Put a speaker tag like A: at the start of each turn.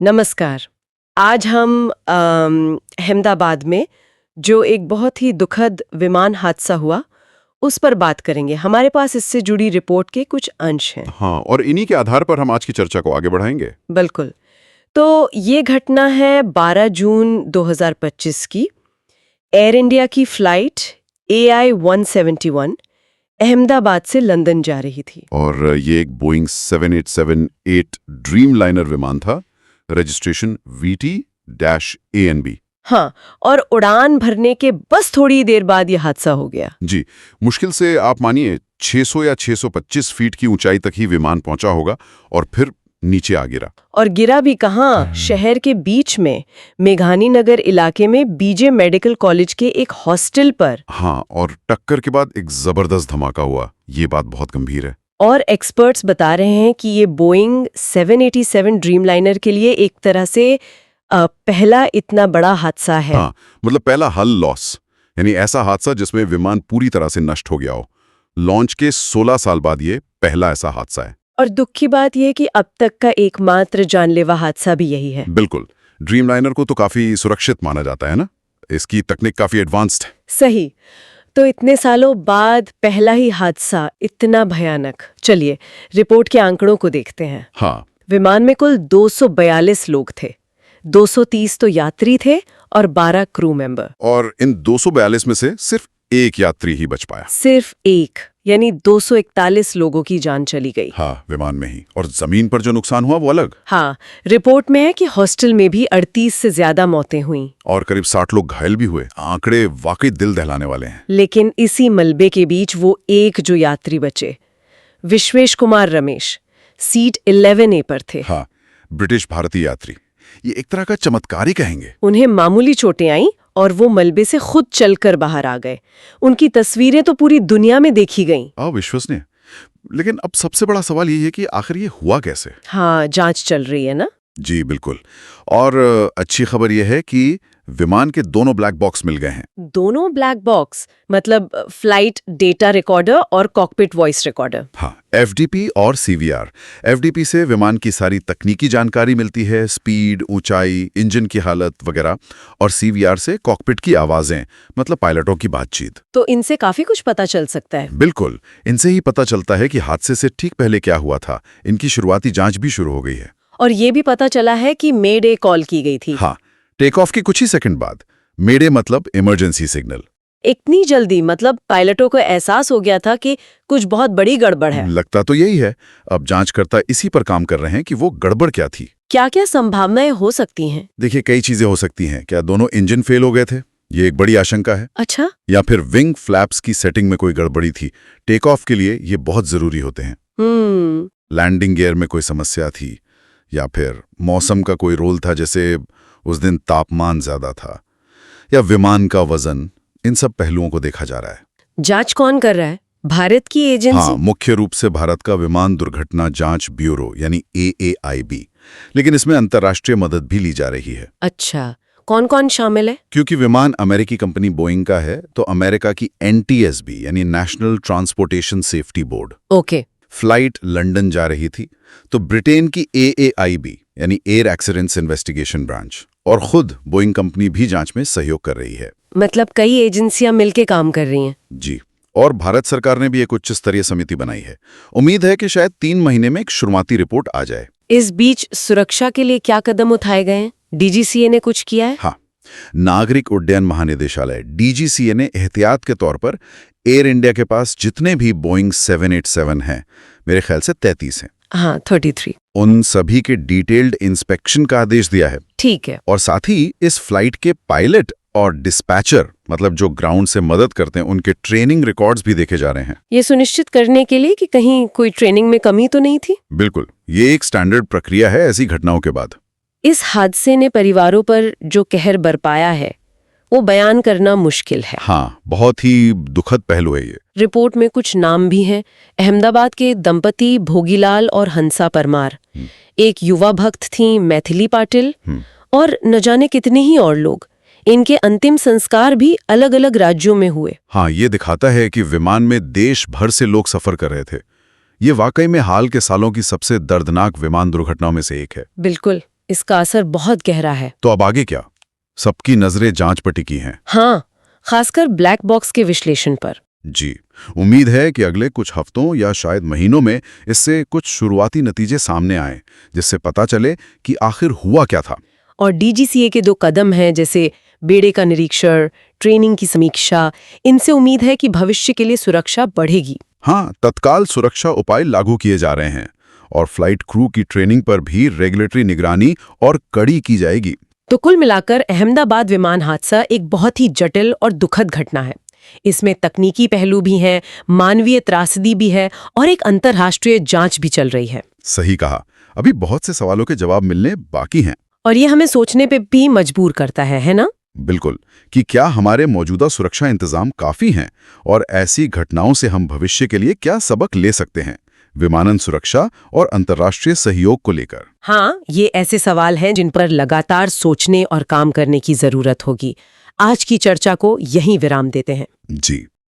A: नमस्कार। आज हम अहमदाबाद में जो एक बहुत ही दुखद विमान हादसा हुआ उस पर बात करेंगे। हमारे पास इससे जुड़ी रिपोर्ट के कुछ अंश हैं।
B: हाँ, और इन्हीं के आधार पर हम आज की चर्चा को आगे बढ़ाएंगे।
A: बिल्कुल। तो ये घटना है 12 जून 2025 की। एयर इंडिया की फ्लाइट AI-171 अहमदाबाद से लंदन जा रही थी।
B: और ये एक बोइंग 7878 ड्रीम लाइनर विमान था, रजिस्ट्रेशन VT-ANB।
A: हाँ, और उड़ान भरने के बस थोड़ी देर बाद यह हादसा हो गया।
B: जी, मुश्किल से आप मानिए 600 या 625 फीट की ऊंचाई तक ही विमान पहुंचा होगा और फिर नीचे आ गिरा।
A: और गिरा भी कहाँ, शहर के बीच में मेघानी नगर इलाके में BJ मेडिकल कॉलेज के एक हॉस्टल पर।
B: हाँ, और टक्कर के बाद एक जबरदस्त धमाका हुआ। ये बात बहुत गंभीर है।
A: और एक्सपर्ट्स बता रहे हैं कि ये बोइंग 787 ड्रीमलाइनर के लिए एक तरह से पहला इतना बड़ा हादसा है।
B: हाँ, मतलब पहला हल लॉस, यानी ऐसा हादसा जिसमें विमान पूरी तरह से नष्ट हो गया हो। लॉन्च के 16 साल बाद ये पहला ऐसा हादसा है।
A: और दुख की बात यह है कि अब तक का एकमात्र जानलेवा हादसा भी यही है।
B: बिल्कुल। ड्रीमलाइनर को तो काफी सुरक्षित माना जाता है ना, इसकी तकनीक काफी एडवांस्ड है।
A: सही। तो इतने सालों बाद पहला ही हादसा इतना भयानक। चलिए रिपोर्ट के आंकड़ों को देखते हैं।
B: हाँ,
A: विमान में कुल 242 लोग थे। 230 तो यात्री थे और 12 क्रू मेंबर।
B: और इन 242 में से सिर्फ एक यात्री ही बच पाया।
A: सिर्फ एक, यानी 241 लोगों की जान चली गई।
B: हाँ, विमान में ही। और जमीन पर जो नुकसान हुआ वो अलग।
A: हाँ, रिपोर्ट में है कि हॉस्टल में भी 38 से ज्यादा मौतें हुईं।
B: और करीब 60 लोग घायल भी हुए। आंकड़े वाकई दिल दहलाने वाले हैं।
A: लेकिन इसी मलबे के बीच वो एक जो यात्री बचे, विश्वेश कुमार रमेश, सीट 11A पर थे।
B: हाँ, ब्रिटिश भारतीय यात्री। ये एक तरह का चमत्कार ही कहेंगे।
A: उन्हें मामूली चोटें आईं और वो मलबे से खुद चलकर बाहर आ गए। उनकी तस्वीरें तो पूरी दुनिया में देखी गईं।
B: अविश्वसनीय। लेकिन अब सबसे बड़ा सवाल ये है कि आखिर ये हुआ कैसे?
A: हाँ, जांच चल रही है ना।
B: जी बिल्कुल। और अच्छी खबर यह है कि विमान के दोनों ब्लैक बॉक्स मिल गए हैं।
A: दोनों ब्लैक बॉक्स मतलब फ्लाइट डेटा रिकॉर्डर और कॉकपिट वॉइस रिकॉर्डर।
B: हाँ, FDP और CVR। FDP से विमान की सारी तकनीकी जानकारी मिलती है, स्पीड, ऊंचाई, इंजन की हालत वगैरह। और CVR से कॉकपिट की आवाजें, मतलब पायलटों की बातचीत।
A: तो इनसे काफी कुछ पता चल सकता है।
B: बिल्कुल, इनसे ही पता चलता है कि हादसे से ठीक पहले क्या हुआ था। इनकी शुरुआती जांच भी शुरू हो गई है।
A: और ये भी पता चला है कि मेडे कॉल की गई थी।
B: हाँ, टेक ऑफ के कुछ ही सेकंड बाद। मेडे मतलब इमरजेंसी सिग्नल।
A: इतनी जल्दी, मतलब पायलटों को एहसास हो गया था कि कुछ बहुत बड़ी गड़बड़ है।
B: लगता तो यही है। अब जांचकर्ता इसी पर काम कर रहे हैं कि वो गड़बड़ क्या थी।
A: क्या क्या संभावनाएं हो सकती हैं?
B: देखिए, कई चीजें हो सकती हैं। क्या दोनों इंजन फेल हो गए थे? ये एक बड़ी आशंका है।
A: अच्छा।
B: या फिर विंग फ्लैप्स की सेटिंग में कोई गड़बड़ी थी। टेक ऑफ के लिए ये बहुत जरूरी होते हैं। लैंडिंग गियर में कोई समस्या थी, या फिर मौसम का कोई रोल था, जैसे उस दिन तापमान ज्यादा था, या विमान का वजन। इन सब पहलुओं को देखा जा रहा है।
A: जांच कौन कर रहा है? भारत की एजेंसी?
B: हाँ, मुख्य रूप से भारत का विमान दुर्घटना जांच ब्यूरो यानी AAIB। लेकिन इसमें अंतर्राष्ट्रीय मदद भी ली जा रही है।
A: अच्छा, कौन कौन शामिल है?
B: क्योंकि विमान अमेरिकी कंपनी बोइंग का है, तो अमेरिका की NTSB यानी national transportation safety board.
A: Okay.
B: Flight London जा रही थी, तो ब्रिटेन की AAIB यानी एयर एक्सीडेंट्स इन्वेस्टिगेशन ब्रांच और खुद बोइंग कंपनी भी जांच में सहयोग कर रही है।
A: मतलब कई एजेंसियां मिलकर काम कर रही हैं।
B: जी, और भारत सरकार ने भी एक उच्च स्तरीय समिति बनाई है। उम्मीद है कि शायद 3 महीने में एक शुरुआती रिपोर्ट आ जाए।
A: इस बीच सुरक्षा के लिए क्या कदम उठाए गए हैं? DGCA ने कुछ किया है?
B: हाँ, नागरिक उड्डयन महानिदेशालय DGCA ने एहतियात के तौर पर एयर इंडिया के पास जितने भी बोइंग 787 हैं, मेरे ख्याल से 33 हैं।
A: हाँ, 33।
B: उन सभी के डिटेल्ड इंस्पेक्शन का आदेश दिया है।
A: ठीक है।
B: और साथ ही इस फ्लाइट के पायलट और डिस्पैचर, मतलब जो ग्राउंड से मदद करते हैं, उनके ट्रेनिंग रिकॉर्ड्स भी देखे जा रहे हैं।
A: ये सुनिश्चित करने के लिए कि कहीं कोई ट्रेनिंग में कमी तो नहीं थी।
B: बिल्कुल, ये एक स्टैंडर्ड प्रक्रिया है ऐसी घटनाओं के बाद।
A: इस हादसे ने परिवारों पर जो कहर बरपाया है वो बयान करना मुश्किल है।
B: हाँ, बहुत ही दुखद पहलू है ये।
A: रिपोर्ट में कुछ नाम भी हैं। अहमदाबाद के दंपति भोगीलाल और हंसा परमार, एक युवा भक्त थी मैथिली पाटिल, और न जाने कितने ही और लोग। इनके अंतिम संस्कार भी अलग अलग राज्यों में हुए।
B: हाँ, ये दिखाता है कि विमान में देश भर से लोग सफर कर रहे थे। ये वाकई में हाल के सालों की सबसे दर्दनाक विमान दुर्घटनाओं में से एक है।
A: बिल्कुल। इसका असर बहुत गहरा है।
B: तो अब आगे क्या? सबकी नजरें जांच पर टिकी हैं।
A: हाँ, खासकर ब्लैक बॉक्स के विश्लेषण पर।
B: जी, उम्मीद है कि अगले कुछ हफ्तों या शायद महीनों में इससे कुछ शुरुआती नतीजे सामने आए, जिससे पता चले कि आखिर हुआ क्या था।
A: और डीजीसीए के 2 कदम हैं, जैसे बेड़े का निरीक्षण, ट्रेनिंग की समीक्षा, इनसे उम्मीद है कि भविष्य के लिए सुरक्षा बढ़ेगी।
B: हाँ, तत्काल सुरक्षा उपाय लागू किए जा रहे हैं और फ्लाइट क्रू की ट्रेनिंग पर भी रेगुलेटरी निगरानी और कड़ी की जाएगी।
A: तो कुल मिलाकर अहमदाबाद विमान हादसा एक बहुत ही जटिल और दुखद घटना है। इसमें तकनीकी पहलू भी हैं, मानवीय त्रासदी भी है और एक अंतर्राष्ट्रीय जांच भी चल रही है।
B: सही कहा। अभी बहुत से सवालों के जवाब मिलने बाकी हैं।
A: और ये हमें सोचने पे भी मजबूर करता है ना?
B: बिल्कुल, कि क्या हमारे मौजूदा सुरक्षा इंतजाम काफी हैं और ऐसी घटनाओं से हम भविष्य के लिए क्या सबक ले सकते हैं, विमानन सुरक्षा और अंतर्राष्ट्रीय सहयोग को लेकर।
A: हाँ, ये ऐसे सवाल हैं जिन पर लगातार सोचने और काम करने की जरूरत होगी। आज की चर्चा को यहीं विराम देते हैं।
B: जी।